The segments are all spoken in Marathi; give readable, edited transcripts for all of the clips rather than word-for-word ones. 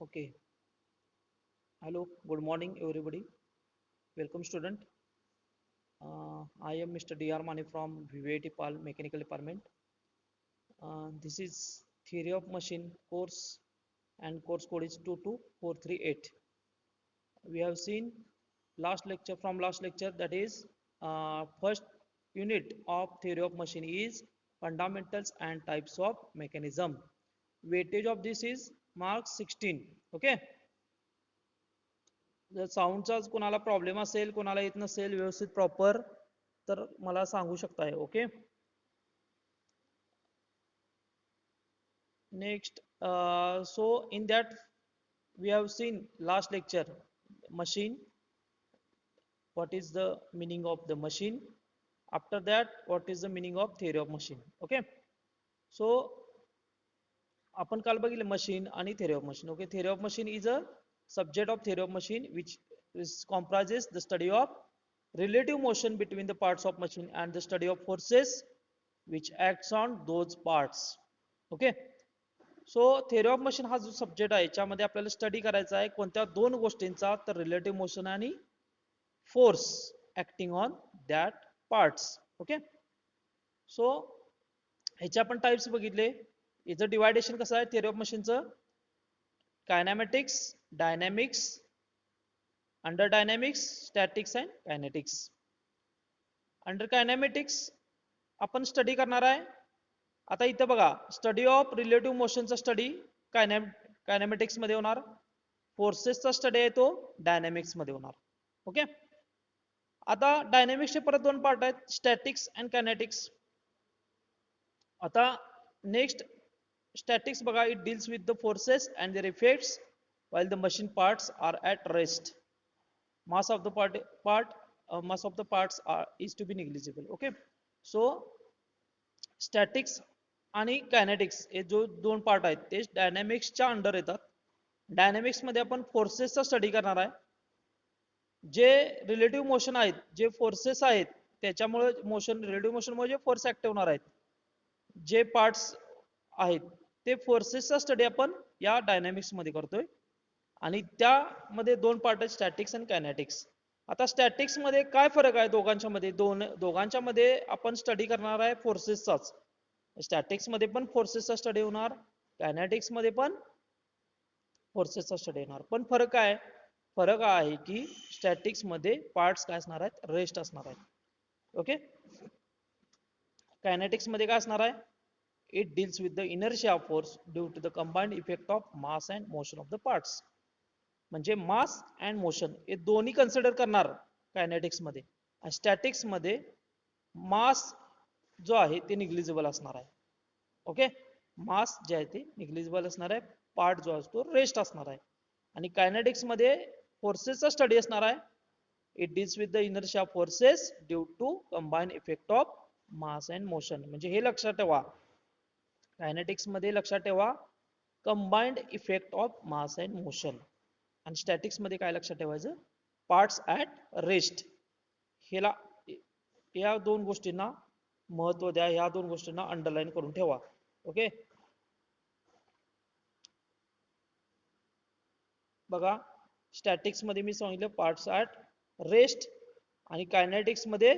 Okay. Hello. Good morning, everybody. Welcome, student. I am Mr. D.R. Mani from VVIT PAL Mechanical Department. This is Theory of Machine course, and course code is 22438. We have seen last lecture, that is first unit of Theory of Machine is fundamentals and types of mechanism. Weightage of this is mark 16. Okay. जर साऊंडचाच कोणाला प्रॉब्लेम असेल, कोणाला येत नसेल व्यवस्थित प्रॉपर, तर मला सांगू शकताय. Okay. Next, so in that we have seen last lecture machine, what is the meaning of the machine, after that what is the meaning of theory of machine. Okay. So आपण काल बघितलं मशीन आणि theory of machine. Okay. Theory of machine is a subject of theory of machine which comprises the study of relative motion between the parts of machine and the study of forces which acts on those parts. Okay. So theory of machine हा जो सब्जेक्ट आहे याच्यामध्ये आपल्याला स्टडी करायचा आहे कोणत्या दोन गोष्टींचा, तर रिलेटिव्ह मोशन आणि force acting on that parts. Okay. So ह्याचे आपण टाइप्स बघितले. याचं डिवायडेशन कसं आहे theory of मशीनचं? Kinematics, dynamics, under dynamics, statics and kinetics. Under kinematics आपण स्टडी करणार आहे. आता इथं बघा, स्टडी ऑफ रिलेटिव्ह मोशनचा स्टडी कायनॅमेटिक्स मध्ये होणार, फोर्सेसचा स्टडी आहे तो डायनॅमिक्स मध्ये होणार. ओके. आता डायनॅमिक्सचे परत दोन पार्ट आहेत, स्टॅटिक्स अँड कायनेटिक्स. आता नेक्स्ट स्टॅटिक्स बघा, it deals with the forces and their effects while the machine parts are at rest. Mass of the mass of the parts is to be negligible. Okay. So statics आणि कायनेटिक्स हे जो दोन पार्ट आहेत ते डायनॅमिक्सच्या अंडर येतात. डायनॅमिक्स मध्ये आपण फोर्सेसचा स्टडी करणार आहे. जे रिलेटिव्ह मोशन आहेत, जे फोर्सेस आहेत, त्याच्यामुळे मोशन, रिलेटिव्ह मोशनमुळे जे फोर्स ऍक्टिव्ह होणार आहेत, जे पार्ट्स आहेत ते फोर्सेसचा स्टडी आपण या डायनॅमिक्स मध्ये करतोय. आणि त्यामध्ये दोन पार्ट आहेत, स्टॅटिक्स आणि कायनेटिक्स. आता स्टॅटिक्स मध्ये काय फरक आहे दोघांच्या मध्ये? दोघांच्या मध्ये आपण स्टडी करणार आहे फोर्सेसचाच. स्टॅटिक्स मध्ये पण फोर्सेसचा स्टडी होणार, कायनेटिक्स मध्ये पण फोर्सेसचा स्टडी होणार. पण फरक काय? फरक आहे की स्टॅटिक्स मध्ये पार्ट्स काय असणार आहेत? रेस्ट असणार आहेत. ओके. कायनेटिक्स मध्ये काय असणार आहे? It deals with the inertia force due to the combined effect of mass and motion of the parts. म्हणजे मास अँड मोशन हे दोन्ही कन्सिडर करणार कायनेटिक्स मध्ये. आणि स्टॅटिक्स मध्ये मास जो आहे ते निग्लिजिबल असणार आहे. ओके. मास जे आहे ते निग्लिजिबल असणार आहे, पार्ट जो असतो रेस्ट असणार आहे. आणि कायनेटिक्स मध्ये फोर्सेसचा स्टडी असणार आहे. It deals with the inertia forces due to combined effect of mass and motion. म्हणजे हे लक्षात ठेवा, कायनेटिक्स मध्ये लक्षात ठेवा combined effect of mass and motion. आणि स्टॅटिक्स मध्ये काय लक्षात ठेवायचं? Parts at rest. ह्याला, या दोन गोष्टींना महत्व द्या, ह्या दोन गोष्टींना अंडरलाईन करून ठेवा. ओके. बघा, स्टॅटिक्स मध्ये मी सांगितलं पार्ट्स ऍट रेस्ट, आणि कायनेटिक्स मध्ये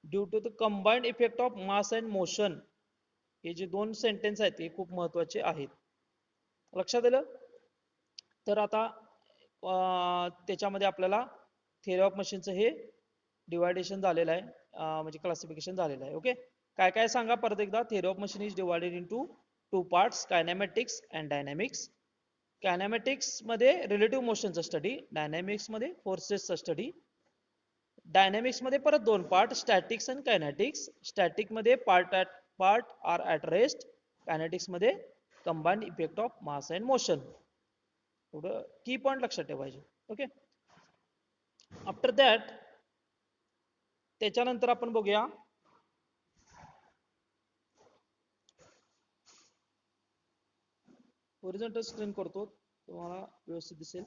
due to the combined effect of mass and motion. हे जे दोन सेंटेन्स आहेत हे खूप महत्वाचे आहेत. लक्षात आलं? तर आता त्याच्यामध्ये आपल्याला थिअरी ऑफ मशीनचं हे डिवायडेशन झालेलं आहे, म्हणजे क्लासिफिकेशन झालेलं आहे. ओके. काय काय सांगा परत एकदा. Theory of machine is divided into two parts, kinematics and dynamics. Kinematics मध्ये रिलेटिव्ह मोशनचा स्टडी, डायनॅमिक्स मध्ये फोर्सेसचा स्टडी. डायनॅमिक्स मध्ये परत दोन part, statics and kinetics. Static मध्ये part are at rest, kinetics मध्ये combined effect of mass and motion. थोडं की पॉइंट लक्षात ठेवायचे. ओके. आफ्टर दॅट त्याच्यानंतर आपण बघूया होरिझॉन्टल स्क्रीन करतो, तुम्हाला व्यवस्थित दिसेल.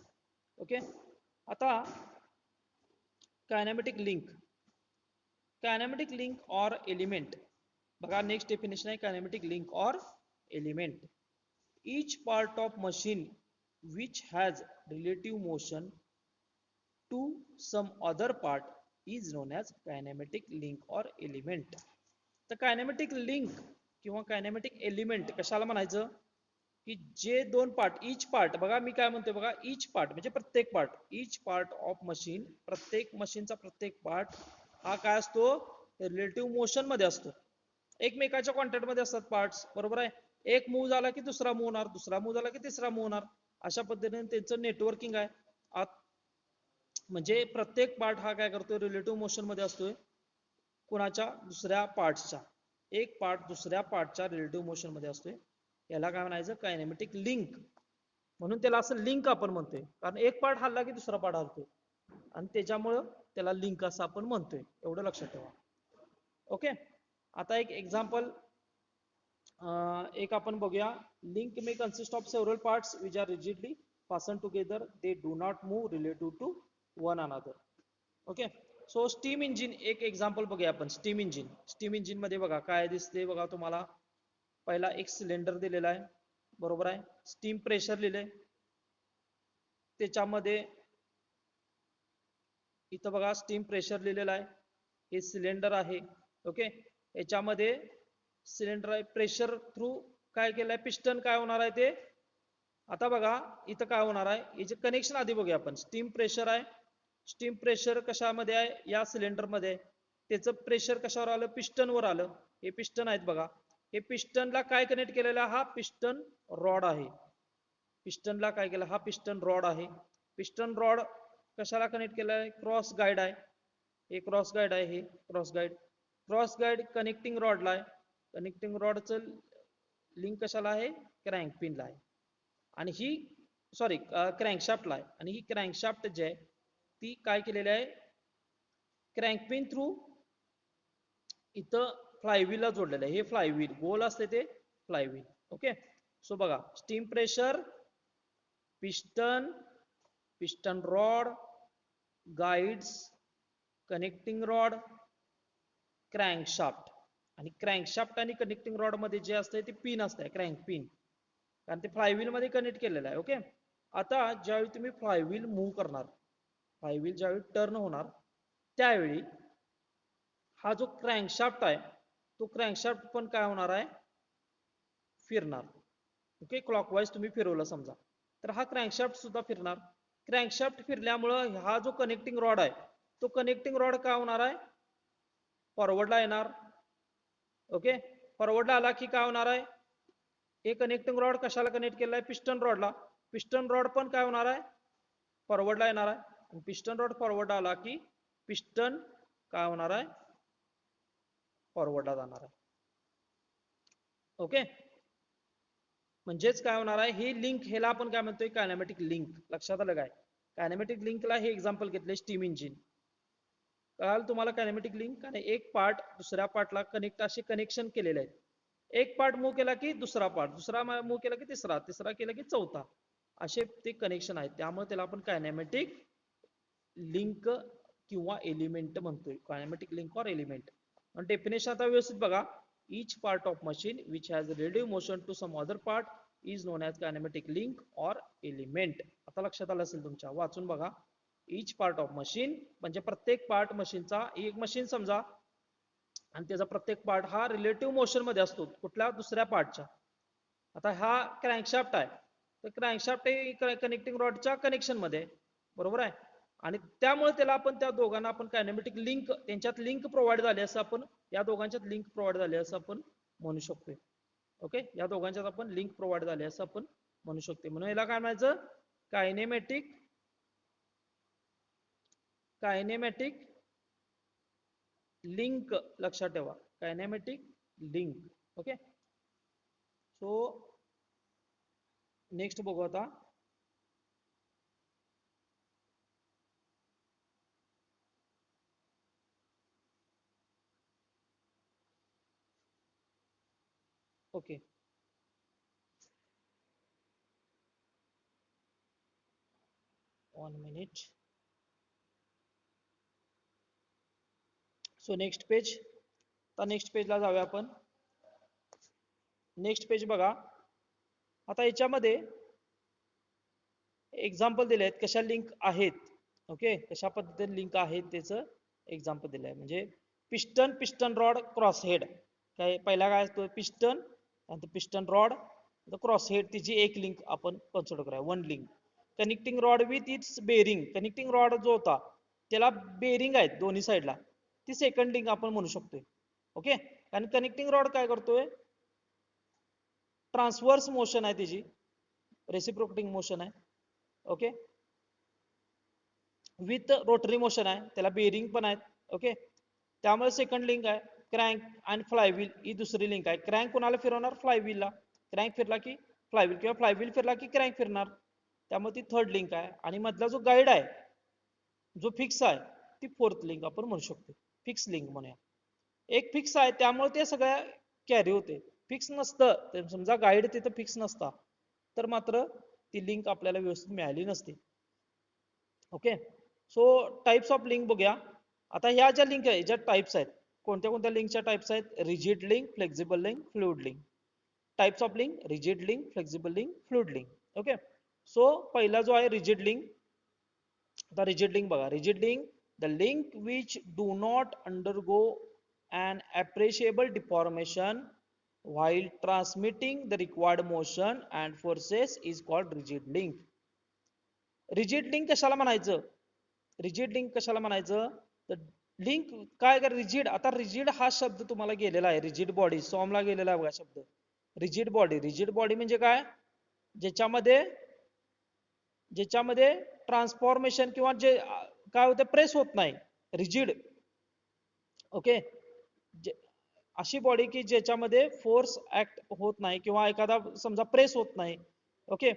ओके. आता kinematic link. Kinematic link or element. बघा, नेक्स्ट डेफिनेशन आहे kinematic link or element. Each part of machine which has relative motion to some other part is known as kinematic link or element. तर कायनेमॅटिक लिंक किंवा कायनेमॅटिक एलिमेंट कशाला म्हणायचं की जे दोन पार्ट इच पार्ट बघा मी काय म्हणतोय बघा इच पार्ट म्हणजे प्रत्येक part each part of machine प्रत्येक मशीनचा प्रत्येक पार्ट हा काय असतो रिलेटिव्ह मोशन मध्ये असतो एकमेकाच्या कॉन्टॅक्ट मध्ये असतात पार्ट्स बरोबर आहे एक मूव्ह झाला की दुसरा मूव्ह होणार दुसरा मूव्ह झाला की तिसरा मूव्ह होणार अशा पद्धतीने त्यांचं नेटवर्किंग आहे म्हणजे प्रत्येक पार्ट हा काय करतोय रिलेटिव्ह मोशन मध्ये असतोय कुणाच्या दुसऱ्या पार्टच्या एक पार्ट दुसऱ्या पार्टच्या रिलेटिव्ह मोशन मध्ये असतोय याला काय म्हणायचं कायनेमॅटिक लिंक म्हणून त्याला असं लिंक आपण म्हणतोय कारण एक पार्ट हल्ला की दुसरा पार्ट हलतोय आणि त्याच्यामुळं त्याला लिंक असं आपण म्हणतोय एवढं लक्षात ठेवा ओके आता एक एक्झाम्पल एक आपण बघूया link may consist of several parts which are rigidly fastened together they do not move relative to one another okay so steam engine एक एक्झाम्पल बघूया आपण स्टीम इंजिन मध्ये बघा काय दिसते बघा तुम्हाला पहिला एक सिलेंडर दिलेला आहे बरोबर आहे स्टीम प्रेशर लिहिले त्याच्यामध्ये इथं बघा स्टीम प्रेशर लिहिलेला आहे हे सिलेंडर आहे ओके याच्यामध्ये सिलेंडर आहे प्रेशर थ्रू काय केलंय पिस्टन काय होणार आहे ते आता बघा इथं काय होणार आहे याचे कनेक्शन आधी बघूया आपण स्टीम प्रेशर आहे स्टीम प्रेशर कशामध्ये आहे या सिलेंडर मध्ये त्याचं प्रेशर कशावर आलं पिस्टनवर आलं हे पिस्टन आहेत बघा हे पिस्टनला काय कनेक्ट केलेला हा पिस्टन रॉड आहे पिस्टनला काय केलं हा पिस्टन रॉड आहे पिस्टन रॉड कशाला कनेक्ट केला आहे क्रॉस गाइड आहे हे क्रॉस गाइड आहे हे क्रॉस गाइड कनेक्टिंग रॉडला आहे कनेक्टिंग रॉडचं लिंक कशाला आहे क्रँक पिनला आहे आणि ही सॉरी क्रँकशाफ्टला आहे आणि ही क्रँकशाफ्ट जी आहे ती काय केलेली आहे क्रँकपिन थ्रू इथं फ्लायव्हीलला जोडलेलं आहे हे फ्लायव्हील गोल असते ते फ्लायव्हील ओके सो बघा steam pressure piston piston rod guides connecting rod crankshaft आणि क्रँकशाफ्ट आणि कनेक्टिंग रॉड मध्ये जे असते ते पिन असते क्रँक पिन कारण ते फ्लायव्हील मध्ये कनेक्ट केलेलं आहे ओके आता ज्यावेळी तुम्ही फ्लायव्हील मूव्ह करणार फ्लायव्हील ज्यावेळी टर्न होणार त्यावेळी हा जो क्रँकशाफ्ट आहे तो क्रँकशाफ्ट पण काय होणार आहे फिरणार ओके क्लॉकवाईज तुम्ही फिरवलं समजा तर हा क्रँकशाफ्ट सुद्धा फिरणार क्रँकशाफ्ट फिरल्यामुळं हा जो कनेक्टिंग रॉड आहे तो कनेक्टिंग रॉड काय होणार आहे फॉरवर्डला येणार ओके फॉरवर्डला आला की काय होणार आहे हे कनेक्टिंग रॉड कशाला कनेक्ट केलं आहे पिस्टन रॉडला पिस्टन रॉड पण काय होणार आहे फॉरवर्डला येणार आहे आणि पिस्टन रॉड फॉरवर्ड आला की पिस्टन काय होणार आहे फॉरवर्डला जाणार आहे ओके म्हणजेच काय होणार आहे हे लिंक ह्याला आपण काय म्हणतोय कायनेमॅटिक लिंक लक्षात आलं काय कायनेमॅटिक लिंकला हे एक्झाम्पल घेतले स्टीम इंजिन कळाल तुम्हाला कायनेमॅटिक लिंक आणि एक पार्ट दुसऱ्या पार्टला कनेक्ट असे कनेक्शन केलेले आहेत एक पार्ट मूव्ह केला की दुसरा पार्ट दुसरा मूव्ह केला की तिसरा तिसरा केला की चौथा असे ते कनेक्शन आहेत त्यामुळे त्याला आपण कायनेमॅटिक लिंक किंवा एलिमेंट म्हणतोय कायनेमॅटिक लिंक और एलिमेंट आणि डेफिनेशन आता व्यवस्थित बघा each part of machine which has relative motion to some other part is known as kinematic link or element आता लक्षात आलं असेल तुमच्या वाचून बघा each part of machine म्हणजे प्रत्येक पार्ट मशीनचा एक मशीन समजा आणि त्याचा प्रत्येक पार्ट हा रिलेटिव्ह मोशन मध्ये असतो कुठल्या दुसऱ्या पार्टच्या आता हा क्रँकशाफ्ट आहे तर क्रँकशाफ्ट हे कनेक्टिंग रॉडच्या कनेक्शन मध्ये बरोबर आहे आणि त्यामुळे त्याला आपण त्या दोघांना आपण कायनेमॅटिक लिंक त्यांच्यात लिंक प्रोव्हाइड झाली असं आपण या दोघांच्यात लिंक प्रोव्हाइड झाली असं आपण म्हणू शकतोय ओके या दोघांच्यात आपण लिंक प्रोव्हाइड झाली असं आपण म्हणू शकतो म्हणून याला काय म्हणायचं कायनेमॅटिक कायनेमॅटिक लिंक लक्षात ठेवा kinematic link okay so next बघू आता okay 1 minute so next page आता नेक्स्ट पेजला जाऊया आपण नेक्स्ट पेज बघा आता याच्यामध्ये एक्झाम्पल दिले आहेत कशा लिंक आहेत. ओके, कशा पद्धतीने लिंक आहेत त्याचं एक्झाम्पल दिलं आहे. म्हणजे piston piston rod cross head, काय पहिला काय असतो piston, piston rod cross head, तिची एक लिंक आपण कन्सिडर करूया, one link. Connecting rod with its bearing, connecting rod जो होता त्याला बेरिंग आहेत दोन्ही साईडला, ती सेकंड लिंक आपण म्हणू शकतोय. ओके, आणि कनेक्टिंग रॉड काय करतोय, ट्रान्सवर्स मोशन आहे त्याची, रेसिप्रोकेटिंग मोशन आहे. ओके, विथ रोटरी मोशन आहे, त्याला बेरिंग पण आहेत. ओके, त्यामुळे सेकंड लिंक आहे. क्रँक आणि फ्लायव्हील ही दुसरी लिंक आहे. क्रँक कोणाला फिरवणार, फ्लायव्हीलला. क्रँक फिरला की फ्लायव्हील, किंवा फ्लायव्हील फिरला की क्रँक फिरणार, त्यामुळे ती थर्ड लिंक आहे. आणि मधला जो गाईड आहे जो फिक्स आहे ती फोर्थ लिंक आपण म्हणू शकतो, फिक्स लिंक म्हणूया. एक फिक्स आहे त्यामुळे ते सगळ्या कॅरी होते. फिक्स नसतं, समजा गाईड तिथं फिक्स नसता तर मात्र ती लिंक आपल्याला व्यवस्थित मिळाली नसते. Okay, so types of link बघूया. आता ह्या ज्या लिंक आहे ज्या टाइप्स आहेत, कोणत्या कोणत्या लिंकच्या टाइप्स आहेत, rigid link, flexible link, fluid link. Types of link, rigid link, flexible link, fluid link. Okay, so पहिला जो आहे रिजिड लिंक. आता रिजिड लिंक बघा, rigid link, the link which do not undergo an appreciable deformation while transmitting the required motion and forces is called rigid link. Rigid link कशाला म्हणायचं, रिजिड लिंक कशाला म्हणायचं, तर लिंक काय कर रिजिड. आता रिजिड हा शब्द तुम्हाला गेलेला आहे, रिजिड बॉडी सॉमला गेलेला आहे बघा शब्द, रिजिड बॉडी. रिजिड बॉडी म्हणजे काय, ज्याच्यामध्ये ज्याच्यामध्ये ट्रान्सफॉर्मेशन किंवा जे काय होतं प्रेस होत नाही, रिजिड. ओके, अशी बॉडी की ज्याच्यामध्ये फोर्स ऍक्ट होत नाही किंवा एखादा समजा प्रेस होत नाही. ओके,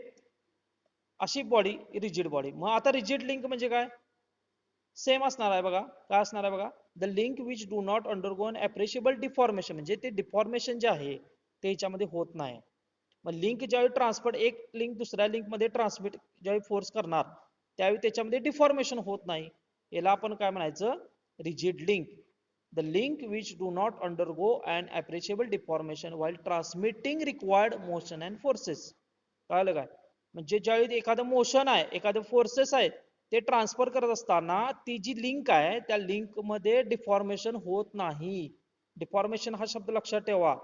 अशी बॉडी रिजिड बॉडी. मग आता रिजिड लिंक म्हणजे काय, सेम असणार आहे बघा. काय असणार आहे बघा, the link which do not undergo an appreciable deformation, म्हणजे ते डिफॉर्मेशन जे आहे ते याच्यामध्ये होत नाही. मग लिंक ज्यावेळी ट्रान्सफर, एक लिंक दुसऱ्या लिंक मध्ये ट्रान्समिट ज्यावेळी फोर्स करणार त्यावेळी त्याच्यामध्ये डिफॉर्मेशन होत नाही, याला आपण काय म्हणायचं, rigid link. The link which do not undergo an appreciable deformation while transmitting required motion and forces. कळलं काय, म्हणजे ज्यावेळी एखादं मोशन आहे, एखादं फोर्सेस आहेत, ते ट्रान्सफर करत असताना ती जी लिंक आहे त्या लिंक मध्ये डिफॉर्मेशन होत नाही. डिफॉर्मेशन हा शब्द लक्षात ठेवा,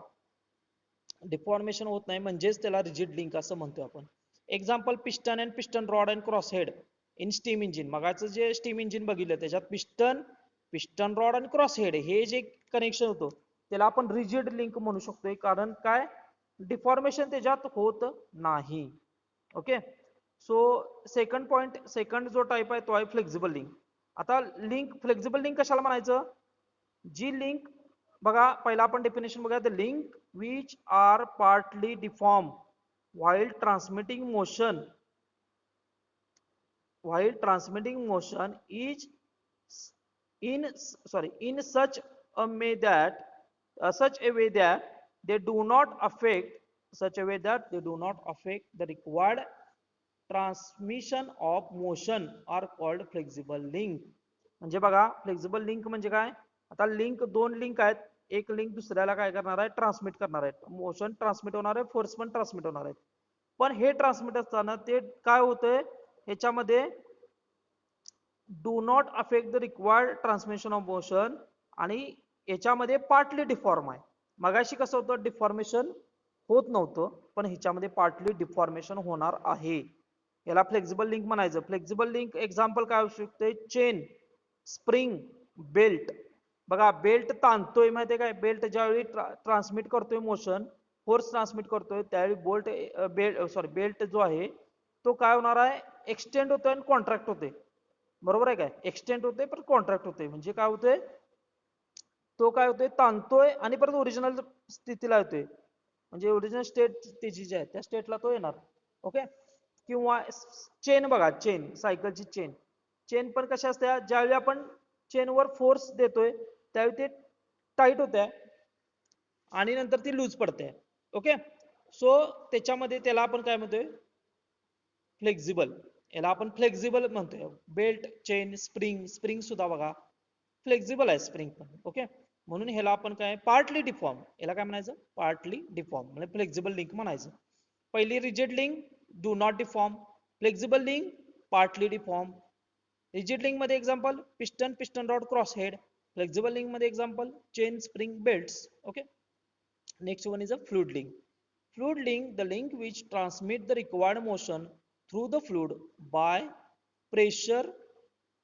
डिफॉर्मेशन होत नाही म्हणजेच त्याला रिजिड लिंक असं म्हणतोय आपण. Example, piston and piston rod and cross head in steam engine. मगाचं जे स्टीम इंजिन बघितलं त्याच्यात पिस्टन, पिस्टन रॉड आणि क्रॉस हेड हे जे कनेक्शन होतं त्याला आपण रिजिड लिंक म्हणू शकतोय, कारण काय, डिफॉर्मेशन त्याच्यात होत नाही. Okay, so second point, second जो टाइप आहे तो आहे फ्लेक्झिबल लिंक. आता लिंक, फ्लेक्झिबल लिंक कशाला म्हणायचं, जी लिंक बघा पहिला आपण डेफिनेशन बघा, the link which are partly deform while transmitting motion is in such a way that they do not affect the required transmission of motion are called flexible link. म्हणजे बघा फ्लेक्झिबल लिंक म्हणजे काय, आता लिंक, दोन लिंक आहेत, एक लिंक दुसऱ्याला काय करणार आहे, ट्रान्समिट करणार आहे, मोशन ट्रान्समिट होणार आहे, फोर्स पण ट्रान्समिट होणार आहे. पण हे ट्रान्समिट असताना ते काय होतंय, ह्याच्यामध्ये do not affect the required transmission of motion, आणि याच्यामध्ये पार्टली डिफॉर्म आहे. मगाशी कसं होतं, डिफॉर्मेशन होत नव्हतं, पण ह्याच्यामध्ये पार्टली डिफॉर्मेशन होणार आहे, याला फ्लेक्झिबल लिंक म्हणायचं. फ्लेक्झिबल लिंक एक्झाम्पल काय असू शकते, चेन, स्प्रिंग, बेल्ट. बघा बेल्ट ताणतोय माहितीये काय, बेल्ट ज्यावेळी ट्रान्समिट करतोय मोशन, फोर्स ट्रान्समिट करतोय त्यावेळी बेल्ट जो आहे तो काय होणार आहे, एक्सटेंड होतोय आणि कॉन्ट्रॅक्ट होते. बरोबर आहे काय, एक्सटेंड होते पण कॉन्ट्रॅक्ट होते, म्हणजे काय होतंय, तो काय होतोय, ताणतोय आणि परत ओरिजिनल स्थितीला येतोय, म्हणजे ओरिजिनल स्टेट त्याची जी आहे त्या स्टेटला तो येणार. ओके, किंवा चेन बघा, चेन, सायकलची चेन, चेन पण कशा असते, ज्यावेळी आपण चेनवर फोर्स देतोय त्यावेळी ते टाईट होते आणि नंतर ती लूज पडते. ओके, सो त्याच्यामध्ये त्याला आपण काय म्हणतोय, फ्लेक्झिबल, याला आपण फ्लेक्झिबल म्हणतोय. बेल्ट, चेन, स्प्रिंग, स्प्रिंग सुद्धा बघा फ्लेक्झिबल आहे स्प्रिंग पण. ओके, म्हणून ह्याला आपण काय, पार्टली डिफॉर्म, याला काय म्हणायचं, पार्टली डिफॉर्म म्हणजे फ्लेक्झिबल लिंक म्हणायचं. पहिली rigid link, do not deform. Flexible link partly deform. Rigid link मध्ये example piston rod cross head. Flexible link मध्ये example chain spring belts. Okay. Next one is a fluid link. Fluid link, the link which transmit the required motion through the fluid by pressure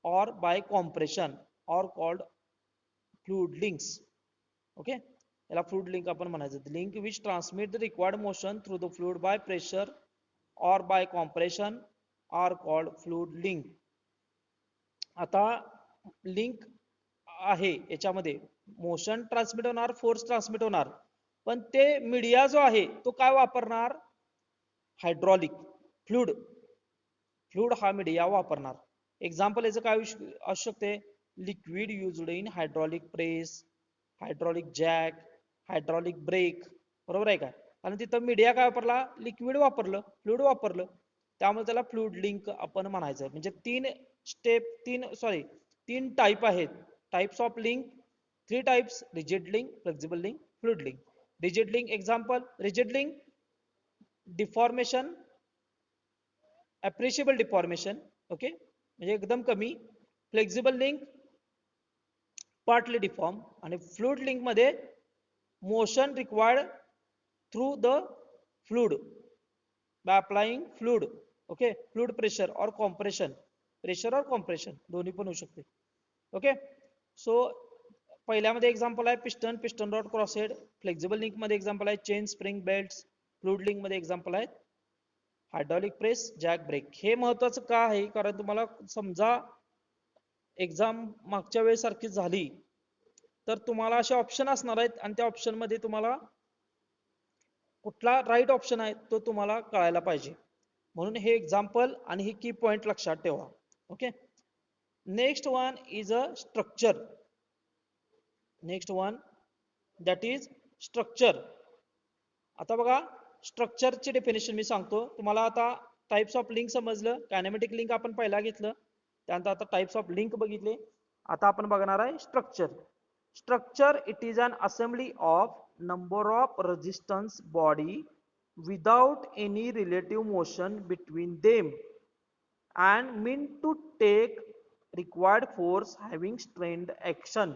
or by compression are called fluid links. Okay. याला फ्लुइड लिंक आपण म्हणायचं. Link which transmit the required motion through the fluid by pressure or by compression are called fluid link. आता लिंक आहे याच्यामध्ये मोशन ट्रान्समिट होणार, फोर्स ट्रान्समिट होणार, पण ते मीडिया जो आहे तो काय वापरणार? Hydraulic fluid. फ्लुइड हा मीडिया वापरणार. एक्झाम्पल याचं काय असू शकते? Liquid used in hydraulic press, hydraulic jack, hydraulic brake. बरोबर आहे काय? कारण तिथं मीडिया काय वापरला? लिक्विड वापरलं, फ्लुइड वापरलं, त्यामुळे त्याला फ्लुइड लिंक आपण म्हणायचं. म्हणजे तीन टाईप आहेत. Types of link, 3 types: rigid link, flexible link, fluid link. Rigid link example, rigid link deformation, appreciable deformation. Okay, म्हणजे एकदम कमी. Flexible link partly deform. आणि फ्लुइड लिंक मध्ये motion required through the fluid by applying fluid. Okay, fluid pressure और कॉम्प्रेशन. प्रेशर और कॉम्प्रेशन दोन्ही पण होऊ शकते. ओके. सो पहिल्यामध्ये एक्झाम्पल आहे piston rod cross head. Flexible link मध्ये एक्झाम्पल आहे chain spring belts. Fluid link मध्ये एक्झाम्पल आहे हायड्रॉलिक प्रेस, जॅक ब्रेक. हे महत्वाचं का आहे? कारण तुम्हाला समजा एक्झाम मागच्या वेळेसारखी झाली तर तुम्हाला असे ऑप्शन असणार आहेत आणि त्या ऑप्शन मध्ये तुम्हाला कुठला राईट ऑप्शन आहे तो तुम्हाला कळायला पाहिजे. म्हणून हे एक्झाम्पल आणि हे की पॉइंट लक्षात ठेवा. Okay. Next one is a structure. Next one that is structure. आता बघा स्ट्रक्चरची डेफिनेशन मी सांगतो तुम्हाला. आता टाइप्स ऑफ लिंक समजलं. कायनेमॅटिक लिंक आपण पहिला घेतलं, त्यानंतर आता टाइप्स ऑफ लिंक बघितले. आता आपण बघणार आहे structure. Structure it is an assembly of number of resistance body without any relative motion between them and mean to take required force having strained action.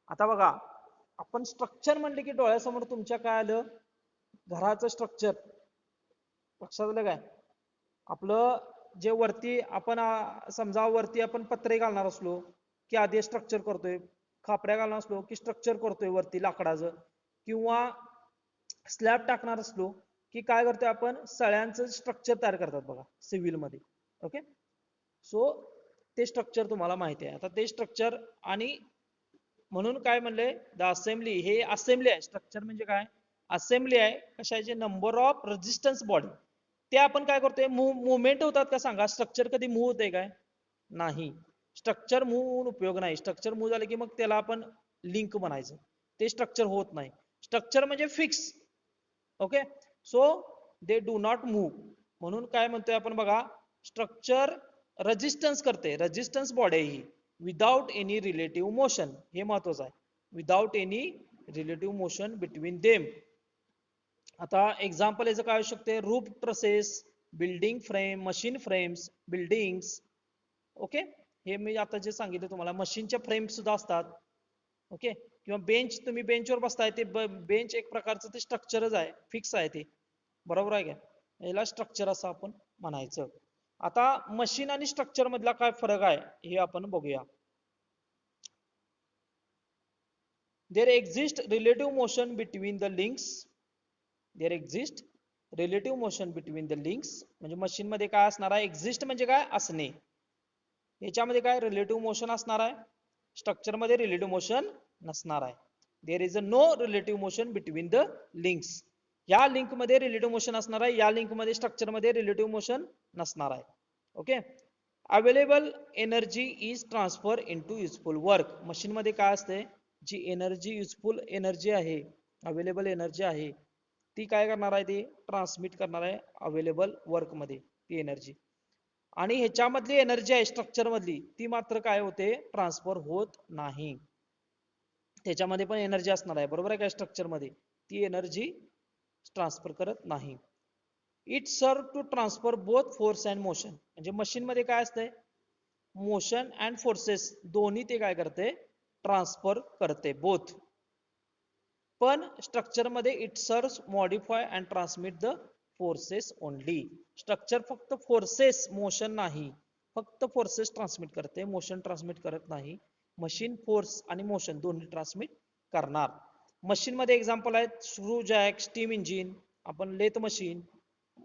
आता बघा आपण स्ट्रक्चर म्हणले की डोळ्यासमोर तुमच्या काय आलं? घराचं स्ट्रक्चर लक्षात आलं काय? आपलं जे वरती आपण समजा वरती आपण पत्रे घालणार असलो की आधी स्ट्रक्चर करतोय, खापऱ्या घालणार असलो की स्ट्रक्चर करतोय वरती लाकडाचं, किंवा स्लॅब टाकणार असलो की काय करतोय आपण? सळ्यांचं स्ट्रक्चर तयार करतात बघा सिव्हिल मध्ये. ओके. सो ते स्ट्रक्चर तुम्हाला माहिती आहे. आता ते स्ट्रक्चर आणि म्हणून काय म्हणले? The assembly. हे असेंब्ली आहे. स्ट्रक्चर म्हणजे काय? असेंब्ली आहे. कशाचे? Number of resistance body. ते आपण काय करतोय? मुवमेंट होतात का सांगा? स्ट्रक्चर कधी मूव्ह होते काय? नाही. स्ट्रक्चर मूव्ह होऊन उपयोग नाही. स्ट्रक्चर मूव्ह झाले की मग त्याला आपण लिंक म्हणायचं. ते स्ट्रक्चर होत नाही. स्ट्रक्चर म्हणजे fix. Okay. So they do not move. म्हणून काय म्हणतोय आपण बघा? स्ट्रक्चर रेजिस्टन्स करते. रेजिस्टन्स बॉडी ही विदाउट एनी रिलेटिव्ह मोशन. हे महत्वाचं आहे. Without any relative motion between them. आता एक्झाम्पल याचं काय असू शकते? Roof trusses, building frame, machine frames, buildings. Okay. हे मी आता जे सांगितलं तुम्हाला, मशीनच्या फ्रेम सुद्धा असतात. ओके. किंवा बेंच, तुम्ही बेंचवर बसताय, ते बेंच एक प्रकारचं ते स्ट्रक्चरच आहे, फिक्स आहे ते. बरोबर आहे का? याला स्ट्रक्चर असं आपण म्हणायचं. आता मशीन आणि स्ट्रक्चर मधला काय फरक आहे हे आपण बघूया. There exist relative motion between the links. There exist relative motion between the links. म्हणजे मशीन मध्ये काय असणार आहे? एक्झिस्ट म्हणजे काय? असणे. याच्यामध्ये काय? रिलेटिव्ह मोशन असणार आहे. स्ट्रक्चर मध्ये रिलेटिव्ह मोशन नसणार आहे. There is a no relative motion between the links. या लिंक मध्ये रिलेटिव्ह मोशन असणार आहे, या लिंक मध्ये स्ट्रक्चर मध्ये रिलेटिव्ह मोशन नसणार आहे. Okay. Available energy is transfer into useful work. Machine मध्ये काय असते? जी एनर्जी, युजफुल एनर्जी आहे, अवेलेबल एनर्जी आहे, ती काय करणार आहे? ती ट्रान्समिट करणार आहे अवेलेबल वर्क मध्ये ती एनर्जी. आणि ह्याच्यामधली एनर्जी आहे स्ट्रक्चर मधली, ती मात्र काय होते? ट्रान्सफर होत नाही. त्याच्यामध्ये पण एनर्जी असणार आहे. बरोबर आहे काय? स्ट्रक्चर मध्ये ती एनर्जी ट्रान्सफर करत नाही. It serve to transfer both force and motion. म्हणजे मशीन मध्ये काय असतंय, मोशन अँड फोर्सेस दोन्ही ते काय करते, ट्रान्सफर करते बोथ. पण स्ट्रक्चर मध्ये it serve modify and transmit the forces only. Structure फक्त फोर्सेस, मोशन नाही, फक्त फोर्सेस ट्रान्समिट करते, मोशन ट्रान्समिट करत नाही. मशीन फोर्स आणि मोशन दोन्ही ट्रान्समिट करणार. मशीन मध्ये एक्झाम्पल आहेत स्क्रू जॅक, स्टीम इंजिन, आपण लेथ मशीन.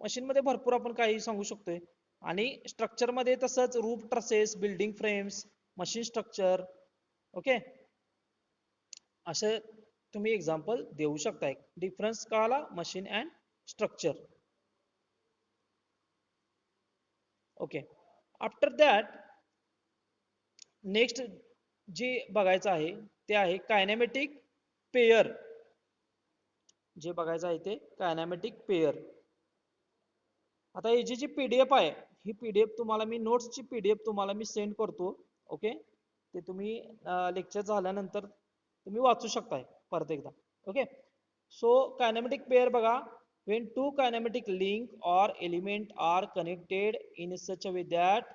मशीन मध्ये भरपूर आपण काही सांगू शकतोय. आणि स्ट्रक्चर मध्ये तसंच roof trusses, building frames, machine structure. Okay, असे तुम्ही एक्झाम्पल देऊ शकताय. डिफरन्स कळाला machine and structure. Okay, after that next जे बघायचं आहे ते आहे कायनेमॅटिक पेयर. जे बघायचं आहे ते कायनेमॅटिक पेयर. आता ही जी पीडीएफ आहे, ही पीडीएफ तुम्हाला मी नोट्सची पीडीएफ तुम्हाला मी सेंड करतो. ओके, ते तुम्ही लेक्चर झाल्यानंतर तुम्ही वाचू शकताय परत एकदा. ओके, सो कायनेमॅटिक पेयर बघा. when two kinematic link or element are connected in such a way that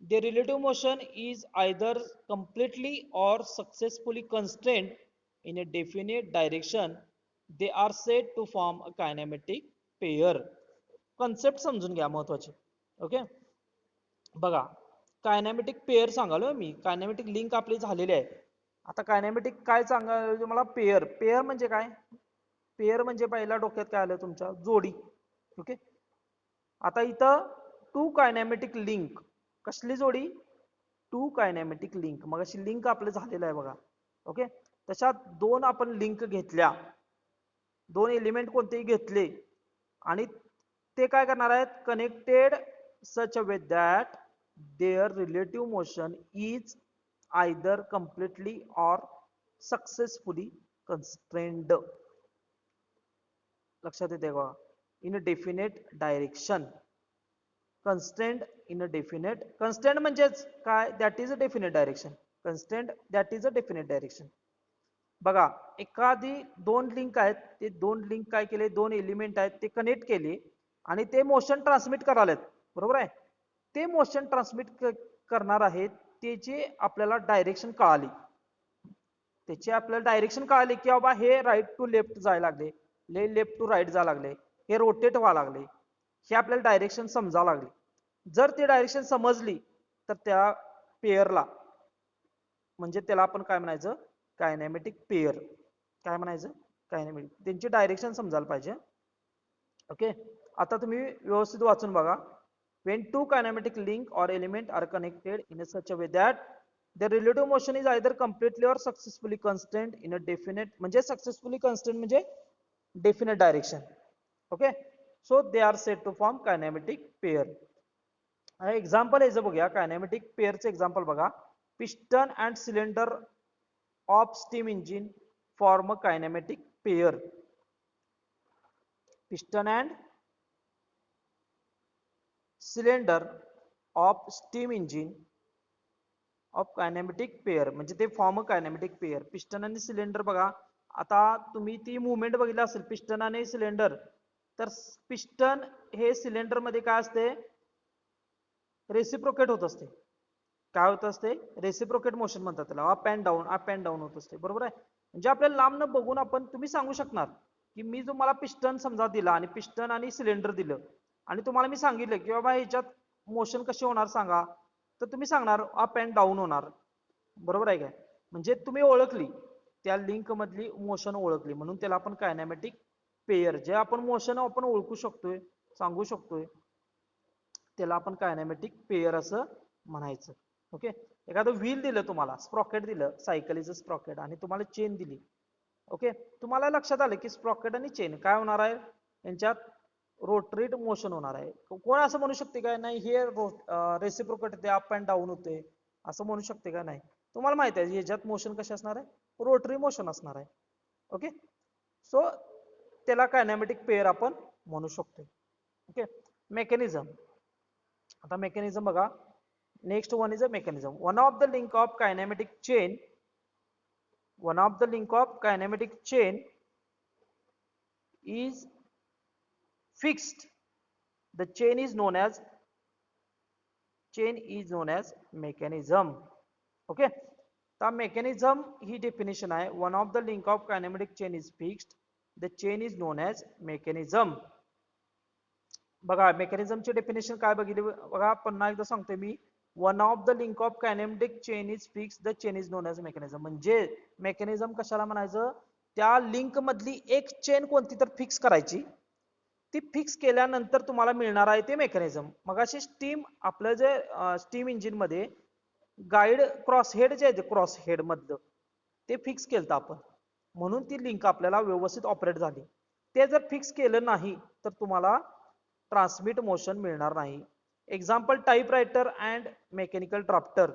the relative motion is either completely or successfully constrained in a definite direction, they are said to form a kinematic pair. Concept समजून घ्या महत्वाची. ओके, बघा कायनेमॅटिक पेयर सांगालो मी. कायनेमॅटिक लिंक आपली झालेली आहे. आता कायनेमॅटिक काय सांगाल तुम्हाला, पेयर. पेयर म्हणजे काय, पेयर म्हणजे पहिला डोक्यात काय आलं तुमच्या, जोडी. ओके, आता इथं टू कायनेमॅटिक लिंक, कसली जोडी, टू कायनेमॅटिक लिंक. मग अशी लिंक आपलं झालेलं आहे बघा. ओके, तशात दोन आपण लिंक घेतल्या, दोन एलिमेंट कोणतेही घेतले आणि ते काय करणार आहेत, connected such a way that there relative motion is either completely or successfully constrained. लक्षात येते बघा, in a definite direction. Constrained in a definite, constrained म्हणजेच काय, that is a definite direction. Constrained that is a definite direction. बघा एखादी दोन लिंक आहेत, ते दोन लिंक काय केले, दोन एलिमेंट आहेत ते कनेक्ट केले आणि ते मोशन ट्रान्समिट करालेत, बरोबर आहे. ते मोशन ट्रान्समिट करणार आहेत, त्याची आपल्याला डायरेक्शन कळाली, त्याची आपल्याला डायरेक्शन कळाली की बाबा हे राईट टू लेफ्ट जायला लागले, लेफ्ट टू राईट जायला लागले, हे रोटेट व्हायला लागले, हे आपल्याला डायरेक्शन समजायला लागली. जर ती डायरेक्शन समजली तर त्या पेअरला, म्हणजे त्याला आपण काय म्हणायचं, कायनेमॅटिक पेयर. काय म्हणायचं, कायनेमॅटिक. त्यांची डायरेक्शन समजायला पाहिजे. ओके, आता तुम्ही व्यवस्थित वाचून बघा. when two kinematic link or element are connected in such a way that the relative motion is either completely or successfully constrained in a definite, म्हणजे successfully constrained म्हणजे definite direction. okay, so they are said to form kinematic pair. Example याचं बघूया, कायनेमॅटिक पेअरचे एक्झाम्पल बघा. Piston and cylinder of steam engine form a kinematic pair. piston and cylinder of steam engine of kinematic pair, म्हणजे ते फॉर्म कायनेमॅटिक पेयर. पिस्टन आणि सिलेंडर बघा, आता तुम्ही ती मुवमेंट बघितली असेल पिस्टन आणि सिलेंडर. तर पिस्टन हे सिलेंडर मध्ये काय असते, रेसिप्रोकेट होत असते. काय होत असते, रेसिप्रोकेट मोशन म्हणतात त्याला. अप अँड डाऊन होत असते, बरोबर आहे. म्हणजे आपल्याला लांब न बघून आपण, तुम्ही सांगू शकणार की मी तुम्हाला पिस्टन समजा दिला आणि पिस्टन आणि सिलेंडर दिलं आणि तुम्हाला मी सांगितलं की बाबा ह्याच्यात मोशन कशी होणार सांगा, तर तुम्ही सांगणार अप अँड डाऊन होणार, बरोबर आहे काय. म्हणजे तुम्ही ओळखली, त्या लिंक मधली मोशन ओळखली, म्हणून त्याला आपण कायनेमॅटिक पेयर, जे आपण मोशन आपण ओळखू शकतोय, सांगू शकतोय, त्याला आपण कायनेमॅटिक पेयर असं म्हणायचं. ओके, एखादं व्हील दिलं तुम्हाला, स्प्रॉकेट दिलं, सायकलीचं स्प्रॉकेट, आणि तुम्हाला चेन दिली. ओके, तुम्हाला लक्षात आलं की स्प्रॉकेट आणि चेन काय होणार आहे, यांच्यात रोटरीट मोशन होणार आहे. कोण असं म्हणू शकते काय, नाही हे रेसिप्रोकेट होते, अप अँड डाऊन होते, असं म्हणू शकते का, नाही. तुम्हाला माहिती आहे ह्याच्यात मोशन कशी असणार आहे, रोटरी मोशन असणार आहे. ओके, सो त्याला कायनेमॅटिक पेयर आपण म्हणू शकतो. Okay, mechanism. आता मेकॅनिझम बघा. Next one is a mechanism. One of the link of kinematic chain, one of the link of kinematic chain is fixed, the chain is known as mechanism. Okay, the mechanism he definition आहे. One of the link of kinematic chain is fixed, the chain is known as mechanism. बघा मेकॅनिझमची डेफिनेशन काय बघितली बघा, पुन्हा एकदा सांगतोय मी. One of the link of kinematic chain is fix, the chain is known as mechanism. म्हणजे मेकॅनिझम कशाला म्हणायचं, त्या लिंक मधली एक चेन कोणती तर फिक्स करायची, ती फिक्स केल्यानंतर तुम्हाला मिळणार आहे ते मेकॅनिझम. मग अशी स्टीम, आपलं जे स्टीम इंजिन मध्ये गाईड क्रॉस हेड जे आहे क्रॉस हेड मधलं ते फिक्स केलं आपण, म्हणून ती लिंक आपल्याला व्यवस्थित ऑपरेट झाली. ते जर फिक्स केलं नाही तर तुम्हाला ट्रान्समिट मोशन मिळणार नाही. Example typewriter and mechanical drafter.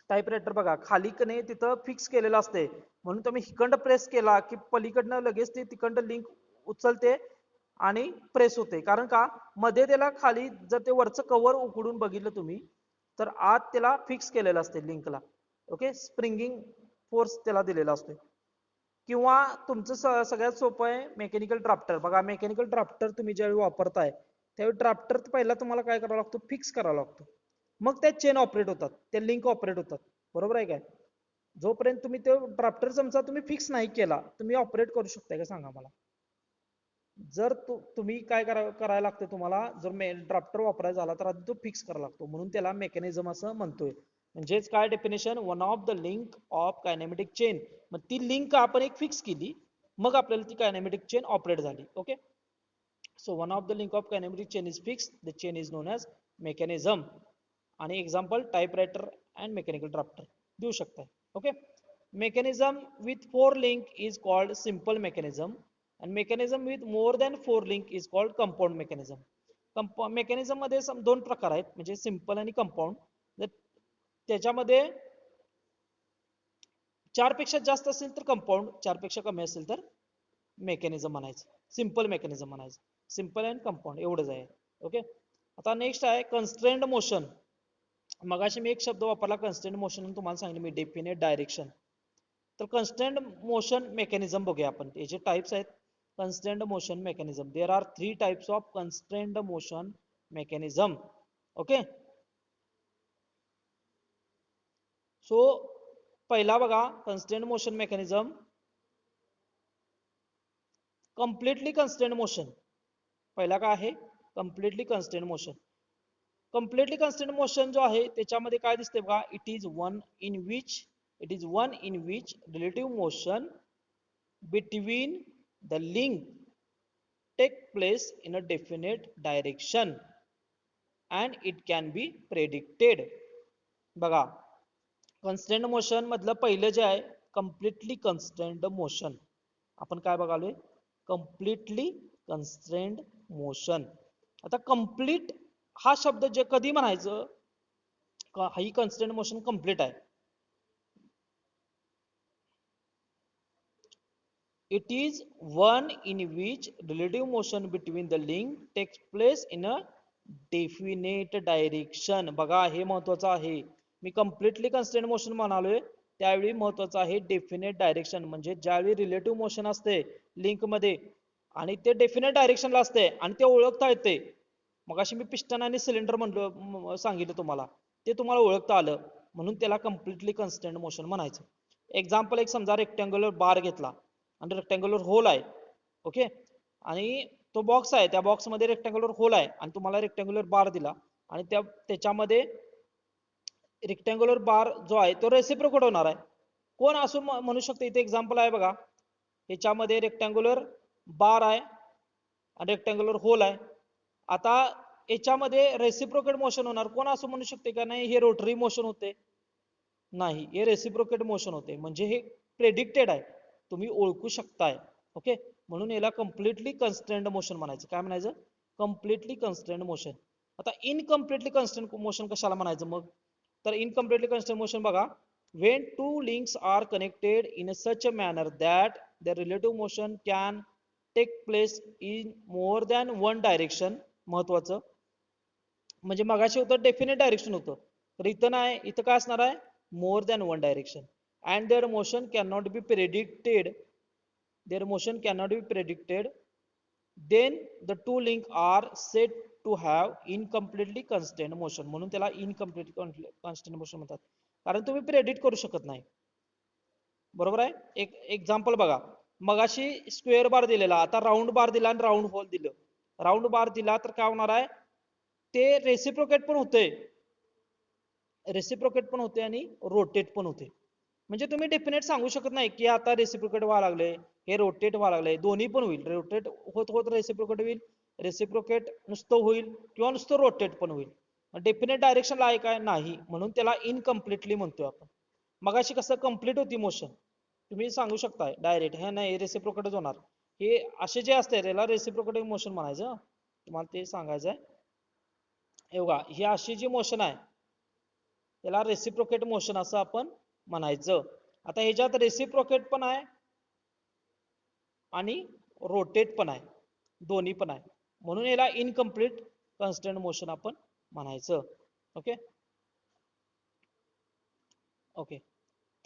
Typewriter बघा खाली कने तिथं फिक्स केलेलं असते, म्हणून तुम्ही हिकंड प्रेस केला की पलीकडनं लगेच ते तिकंड लिंक उचलते आणि प्रेस होते. कारण का, मध्ये त्याला खाली जर ते वरचं कव्हर उघडून बघितलं तुम्ही तर आत त्याला फिक्स केलेलं असते लिंकला. ओके, स्प्रिंगिंग फोर्स त्याला दिलेला असतो. किंवा तुमचं सगळ्यात सोपं आहे मेकॅनिकल ड्राफ्टर. बघा मेकॅनिकल ड्राफ्टर तुम्ही ज्यावेळी वापरताय त्यावेळी ड्राफ्टर पहिला तुम्हाला काय करावं लागतं, फिक्स करावा लागतो. मग त्या चेन ऑपरेट होतात, त्या लिंक ऑपरेट होतात. बरोबर आहे काय. जोपर्यंत तुम्ही ते ड्राफ्टर समजा तुम्ही फिक्स नाही केला, तुम्ही ऑपरेट करू शकताय का सांगा मला. जर तुम्ही काय करायला लागतं तुम्हाला, जर ड्राफ्टर वापरायचा झाला तर आधी तो फिक्स करावा लागतो, म्हणून त्याला मेकॅनिझम असं म्हणतोय. म्हणजेच काय definition, one of the link of kinematic chain. मग ती लिंक आपण एक फिक्स केली, मग आपल्याला ती कायनेमॅटिक चेन ऑपरेट झाली. Okay, so one of the link of kinematic chain is fix, the chain is known as mechanism. आणि example typewriter and mechanical drafter देऊ शकताय. Okay, mechanism with 4 link is called simple mechanism and mechanism with more than 4 link is called compound mechanism. Mechanism मध्ये दोन प्रकार आहेत, म्हणजे सिंपल आणि कंपाऊंड. त्याच्यामध्ये 4 पेक्षा जास्त असेल तर कंपाऊंड, 4 पेक्षा कमी असेल तर मेकॅनिझम म्हणायचं, सिंपल मेकॅनिझम म्हणायचं. सिंपल अँड कंपाऊंड एवढंच आहे. ओके, आता नेक्स्ट आहे कन्स्ट्रेन्ड मोशन. मगाशी मी एक शब्द वापरला कन्स्ट्रेन्ड मोशन, तुम्हाला सांगितलं मी डेफिनेट डायरेक्शन. तर कन्स्ट्रेन्ड मोशन मेकॅनिझम बघूया आपण. याचे टाइप्स आहेत constrained motion mechanism. There are 3 types of constrained motion mechanism. Okay, so पहिला बघा constrained motion mechanism, completely constrained motion. पहिला काय आहे, completely constrained motion. completely constrained motion जो आहे त्याच्यामध्ये काय दिसते बघा, it is one in which relative motion between the link take place in a definite direction and it can be predicted. बघा constrained motion मधलं पहिलं जे आहे completely constrained motion. आपण काय बघालोय, completely constrained motion. आता complete हा शब्द जे कधी म्हणायचं, ही constrained motion complete आहे. It is one in which relative motion between the link takes place in a definite direction. बघा हे महत्वाचं आहे. मी completely constrained motion म्हणालोय त्यावेळी महत्वाचं आहे डेफिनेट डायरेक्शन. म्हणजे ज्यावेळी रिलेटिव्ह मोशन असते लिंक मध्ये आणि ते डेफिनेट डायरेक्शनला असते आणि ते ओळखता येते. मग अशी मी पिस्टन आणि सिलेंडर म्हणलो सांगितलं तुम्हाला, ते तुम्हाला ओळखता आलं म्हणून त्याला कम्प्लिटली कन्स्ट्रेन्ड मोशन म्हणायचं. एक्झाम्पल एक समजा रेक्टँग्युलर बार घेतला आणि रेक्टँग्युलर होल आहे. ओके, आणि तो बॉक्स आहे, त्या बॉक्स मध्ये रेक्टँग्युलर होल आहे आणि तुम्हाला रेक्टँग्युलर बार दिला आणि त्याच्यामध्ये रेक्टँग्युलर बार जो आहे तो रेसिप्रोकेट होणार आहे. कोण असं म्हणू शकते, इथे एक्झाम्पल आहे बघा, ह्याच्यामध्ये रेक्टँग्युलर बार आहे आणि रेक्टँग्युलर होल आहे. आता याच्यामध्ये रेसिप्रोकेट मोशन होणार, कोण असं म्हणू शकते का नाही हे रोटरी मोशन होते, नाही हे रेसिप्रोकेट मोशन होते. म्हणजे हे प्रेडिक्टेड आहे, तुम्ही ओळखू शकताय. ओके, म्हणून याला कम्प्लिटली कन्स्ट्रेन्ड मोशन म्हणायचं. काय म्हणायचं, कम्प्लिटली कन्स्ट्रेन्ड मोशन. आता इनकम्प्लिटली कन्स्ट्रेन्ड मोशन कशाला म्हणायचं मग, तर इनकम्प्लिटली कन्स्ट्रेन्ड मोशन बघा, when two links are connected in such a manner that their relative motion can take place in more than one direction. महत्वाचं म्हणजे मगाशी होतं डेफिनेट डायरेक्शन होतं, तर इथं नाही, इथं काय असणार आहे more than one direction. and their motion cannot be predicted then the two link are said to have incompletely constant motion. म्हणून त्याला इनकम्प्लीट कॉन्स्टंट मोशन म्हणतात, कारण तुम्ही प्रेडिक्ट करू शकत नाही. बरोबर आहे. एक एक्झाम्पल बघा, मगाशी स्क्वेअर बार दिलेला, आता राऊंड बार दिला आणि राऊंड होल दिलं. राऊंड बार दिला तर काय होणार आहे, ते रेसिप्रोकेट पण होते, आणि रोटेट पण होते. म्हणजे तुम्ही डेफिनेट सांगू शकत नाही की आता रेसिप्रोकेट व्हायला लागले, हे रोटेट व्हायला लागले. दोन्ही पण होईल, रोटेट होत होत रेसिप्रोकेट होईल, रेसिप्रोकेट नुसतं होईल किंवा नुसतं रोटेट पण होईल. डेफिनेट डायरेक्शनला आहे काय, नाही. म्हणून त्याला इनकम्प्लिटली म्हणतोय आपण. मगाशी कसं कम्प्लीट होती मोशन, तुम्ही सांगू शकताय डायरेक्ट हे नाही रेसिप्रोकेटच होणार, हे असे जे असते त्याला रेसिप्रोकेटिंग मोशन म्हणायचं. तुम्हाला ते सांगायचं आहे. हे बघा, ही अशी जी मोशन आहे त्याला रेसिप्रोकेट मोशन असं आपण म्हणायचं. आता ह्याच्यात रेसिप्रोकेट पण आहे आणि रोटेट पण आहे, दोन्ही पण आहे, म्हणून याला इनकम्प्लीट कॉन्स्टंट मोशन आपण म्हणायचं. Okay okay.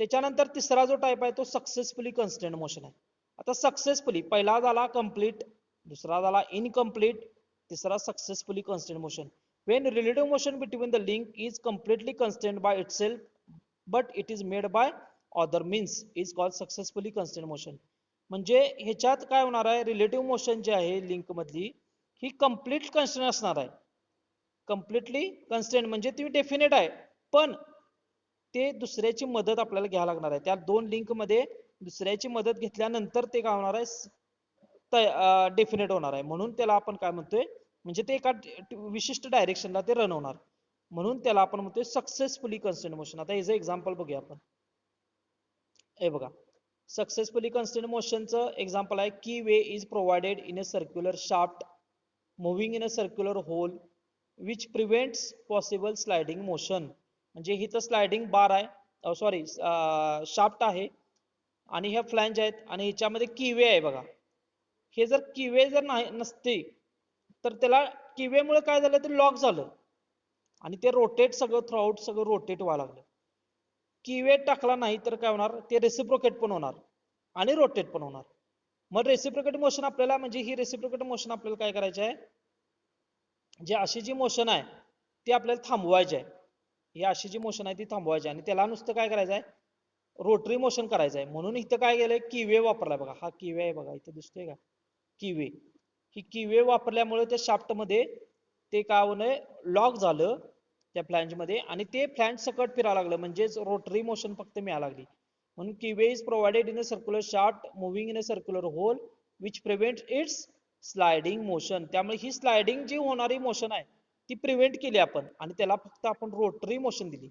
त्याच्यानंतर तिसरा जो टाइप आहे तो सक्सेसफुली कॉन्स्टंट मोशन आहे. आता सक्सेसफुली पहिला झाला कंप्लीट, दुसरा झाला इनकम्प्लीट, तिसरा successfully constant motion. when relative motion between the link is completely constant by itself but it is made by other means is called successfully constant motion. म्हणजे ह्याच्यात काय होणार आहे, रिलेटिव्ह मोशन जी आहे लिंक मधली ही कम्प्लीट कॉन्स्टंट असणार आहे. कम्प्लिटली कॉन्स्टंट म्हणजे ती डेफिनेट आहे, पण ते दुसऱ्याची मदत आपल्याला घ्यावी लागणार आहे. त्या दोन लिंक मध्ये दुसऱ्याची मदत घेतल्यानंतर ते काय होणार आहे, डेफिनेट होणार आहे. म्हणून त्याला आपण काय म्हणतोय, म्हणजे ते एका विशिष्ट डायरेक्शनला ते रन होणार, म्हणून त्याला आपण म्हणतोय सक्सेसफुली कॉन्स्टंट मोशन. आता याचं एक्झाम्पल बघूया आपण. हे बघा, सक्सेसफुली कॉन्स्टंट मोशनचं एक्झाम्पल आहे, की key is provided in a circular shaft moving in a circular hole which prevents possible sliding motion. म्हणजे इथं स्लायडिंग बार आहे, सॉरी शाफ्ट आहे आणि ह्या फ्लॅंज आहेत आणि ह्याच्यामध्ये किवे आहे बघा. हे जर किवे जर नाही नसते तर त्याला किवेमुळे काय झालं, ते लॉक झालं आणि ते रोटेट सगळं थ्रूआउट सगळं रोटेट व्हायला लागलं. किवे टाकला नाही तर काय होणार, ते रेसिप्रोकेट पण होणार आणि रोटेट पण होणार. मग रेसिप्रोकेट मोशन आपल्याला, म्हणजे ही रेसिप्रोकेट मोशन आपल्याला काय करायचे आहे, जे अशी जी मोशन आहे ती आपल्याला थांबवायची आहे. ही अशी जी मोशन आहे ती थांबवायची आणि त्याला नुसतं काय करायचं आहे, रोटरी मोशन करायचं आहे. म्हणून इथं काय केलंय, किवे वापरलाय बघा. हा किवे आहे बघा, इथं दिसतोय का किवे. ही किवे वापरल्यामुळे त्या शाफ्ट मध्ये ते काय होणं, लॉक झालं त्या फ्लॅंज मध्ये आणि ते फ्लॅंज सकट फिरायला लागलं, म्हणजेच रोटरी मोशन फक्त मिळायला लागली. म्हणून keyway is provided in a circular shaft moving in a circular hole which prevent its sliding motion. त्यामुळे ही स्लायडिंग जी होणारी मोशन आहे ती प्रिव्हेंट केली आपण आणि त्याला फक्त आपण रोटरी मोशन दिली.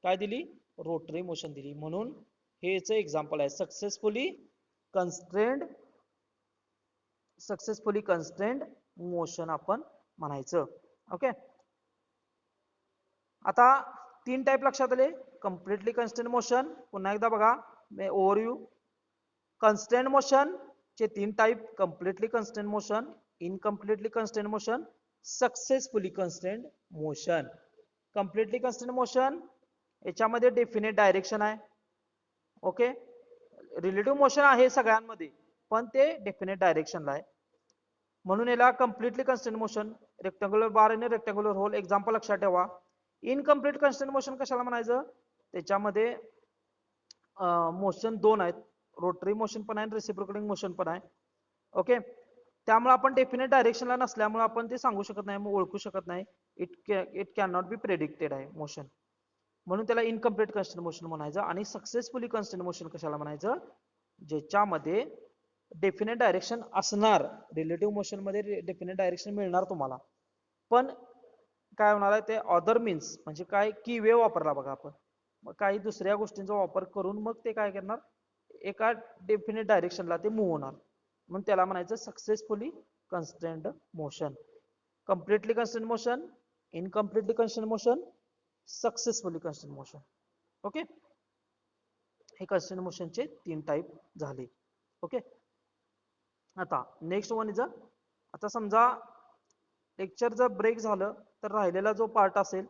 काय दिली, रोटरी मोशन दिली. म्हणून हेच एक्झाम्पल आहे सक्सेसफुली कन्स्ट्रेंड मोशन आपण म्हणायचं. ओके. आता 3 टाइप लक्षात आले, कम्प्लिटली कन्स्ट्रेंट मोशन. पुन्हा एकदा बघा ओव्हरव्ह्यू. कन्स्ट्रेंट मोशन चे 3 type, completely constraint motion, incompletely constraint motion, successfully constraint motion. Completely constraint motion याच्यामध्ये डेफिनेट डायरेक्शन आहे. ओके. रिलेटिव्ह मोशन आहे सगळ्यांमध्ये पण ते डेफिनेट डायरेक्शनला आहे, म्हणून याला completely constraint motion. Rectangular bar आणि रेक्टँग्युलर होल एक्झाम्पल लक्षात ठेवा. इनकम्प्लीट कन्स्ट्रेंट मोशन कशाला म्हणायचं, त्याच्यामध्ये मोशन दोन आहेत, रोटरी मोशन पण आहे आणि रेसिप्रोकेटिंग मोशन पण आहे. ओके. त्यामुळे आपण डेफिनेट डायरेक्शनला नसल्यामुळे आपण ते सांगू शकत नाही, मग ओळखू शकत नाही. It can not be predicted आहे मोशन, म्हणून त्याला इनकम्प्लीट कन्स्ट्रेंट मोशन म्हणायचं. आणि सक्सेसफुली कन्स्ट्रेंट मोशन कशाला म्हणायचं, ज्याच्यामध्ये डेफिनेट डायरेक्शन असणार. रिलेटिव्ह मोशन मध्ये डेफिनेट डायरेक्शन मिळणार तुम्हाला, पण काय होणार आहे, ते अदर मीन्स म्हणजे काय, की वे वापरला बघा आपण, मग काही दुसऱ्या गोष्टींचा वापर करून मग ते काय करणार, एका डेफिनेट डायरेक्शनला ते मूव्ह होणार. म्हणून त्याला म्हणायचं successfully constraint motion. Completely constraint motion, incompletely constraint motion, successfully constraint motion. Okay. हे कन्स्ट्रेंट मोशनचे 3 टाइप झाले. ओके. आता नेक्स्ट वन इज, आता समजा लेक्चर जर ब्रेक झालं तर राहिलेला जो पार्ट असेल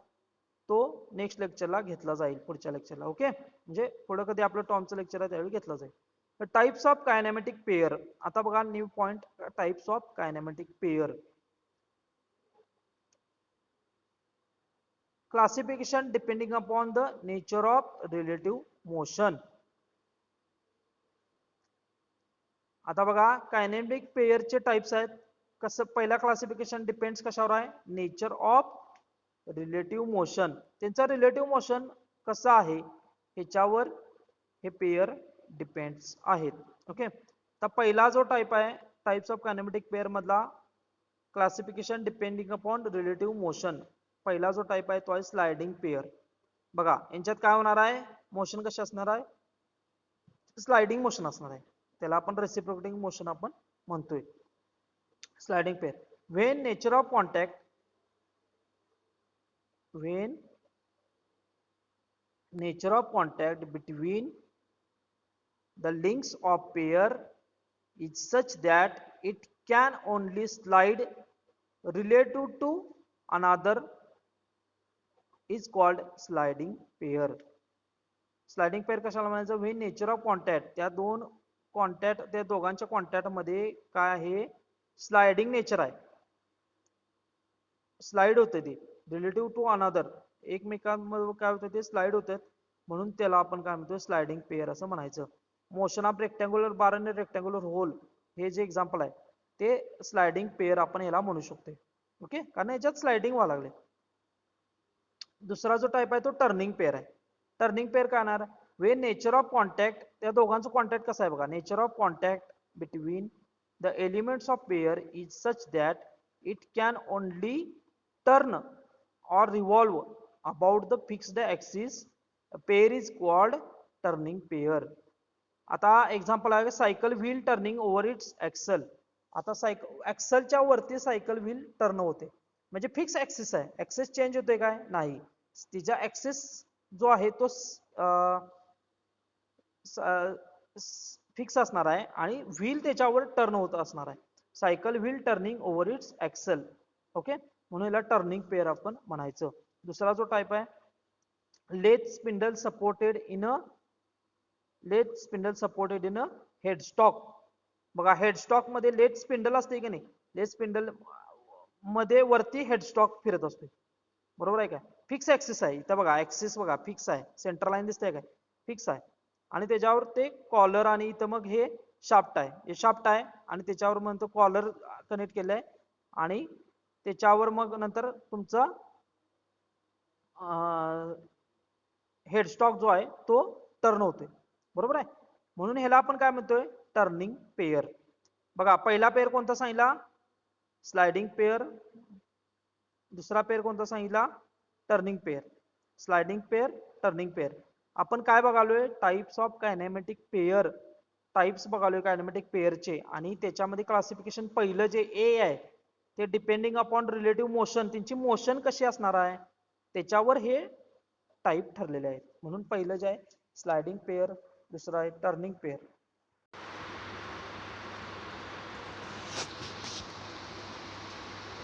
तो नेक्स्ट लेक्चरला घेतला जाईल, पुढच्या लेक्चरला. ओके. म्हणजे पुढे कधी आपलं टॉमचं लेक्चर आहे त्यावेळी घेतला जाईल. Types of kinematic pair. आता बघा new point, types of kinematic pair. Classification depending upon the nature of relative motion. आता बघा कायनेमॅटिक पेयरचे टाइप्स आहेत. कसं पहिला क्लासिफिकेशन डिपेंड्स कशावर आहे, नेचर ऑफ रिलेटिव्ह मोशन. त्यांचं रिलेटिव्ह मोशन कसं आहे ह्याच्यावर हे पेयर डिपेंड्स आहेत. ओके, तर पहिला जो टाइप आहे टाइप्स ऑफ कायनेमॅटिक पेयर मधला classification depending upon relative motion, पहिला जो टाइप आहे तो आहे स्लायडिंग पेयर. बघा यांच्यात काय होणार आहे, मोशन कसे असणार आहे, स्लायडिंग मोशन असणार आहे. त्याला आपण रेसिप्रोकेटिंग मोशन आपण म्हणतोय. Sliding pair when nature of contact, when nature of contact between the links of pair is such that it can only slide relative to another is called sliding pair. Sliding pair कशाला म्हणायचं, व्हेन नेचर ऑफ कॉन्टॅक्ट, त्या दोन कॉन्टॅक्ट, त्या दोघांच्या कॉन्टॅक्ट मध्ये काय आहे, स्लायडिंग नेचर आहे, स्लाइड होते ते रिलेटिव्ह टू अनदर, एकमेकांमध्ये काय होतं ते स्लाइड होतात, म्हणून त्याला आपण काय म्हणतो स्लायडिंग पेयर असं म्हणायचं. मोशन ऑफ रेक्टँग्युलर बार आणि रेक्टँग्युलर होल हे जे एक्झाम्पल आहे ते स्लायडिंग पेयर आपण याला म्हणू शकतो. ओके, कारण याच्यात स्लायडिंग व्हायला लागले. दुसरा जो टाइप आहे तो टर्निंग पेयर आहे. टर्निंग पेयर काय येणार, वे नेचर ऑफ कॉन्टॅक्ट, त्या दोघांचं कॉन्टॅक्ट कसं आहे बघा, nature of contact between the elements of pair is such that it can only turn or revolve about the fixed axis, a pair is called turning pair. आता एक्झाम्पल आहे cycle wheel turning over its axle. आता एक्सलच्या वरती सायकल व्हील टर्न होते, म्हणजे फिक्स ऍक्सिस आहे, ऍक्सिस चेंज होते काय नाही, तिचा ऍक्सिस जो आहे तो फिक्स असणार आहे आणि व्हील त्याच्यावर टर्न होत असणार आहे. Cycle wheel turning over its axle. Okay, म्हणून याला टर्निंग पेयर आपण म्हणायचं. दुसरा जो टाइप आहे lathe spindle supported in a, lathe spindle supported in a headstock. बघा हेडस्टॉक मध्ये लेथ स्पिंडल असते की नाही, लेथ स्पिंडल मध्ये वरती हेडस्टॉक फिरत असतो, बरोबर आहे काय, फिक्स ऍक्सिस आहे. इथं बघा ऍक्सिस बघा फिक्स आहे, सेंटर लाईन दिसते काय, फिक्स आहे, आणि त्याच्यावर ते कॉलर आणि इथं मग हे शाफ्ट आहे, हे शाफ्ट आहे आणि त्याच्यावर मग तो कॉलर कनेक्ट केलाय आणि त्याच्यावर मग नंतर तुमचा हेडस्टॉक जो आहे तो टर्न होतोय, बरोबर आहे. म्हणून ह्याला आपण काय म्हणतोय टर्निंग पेयर. बघा पहिला पेयर कोणता सांगितला, स्लायडिंग पेयर. दुसरा पेयर कोणता सांगितला, turning pair. Sliding pair, turning pair. आपण काय बघालोय, types of kinematic pair, types बघालोय कायनेमॅटिक पेयरचे, आणि त्याच्यामध्ये क्लासिफिकेशन पहिलं जे ए आहे ते डिपेंडिंग अपॉन रिलेटिव्ह मोशन, त्यांची मोशन कशी असणार आहे त्याच्यावर हे टाइप ठरलेले आहेत. म्हणून पहिलं जे आहे स्लायडिंग पेयर, दुसरं आहे टर्निंग पेयर.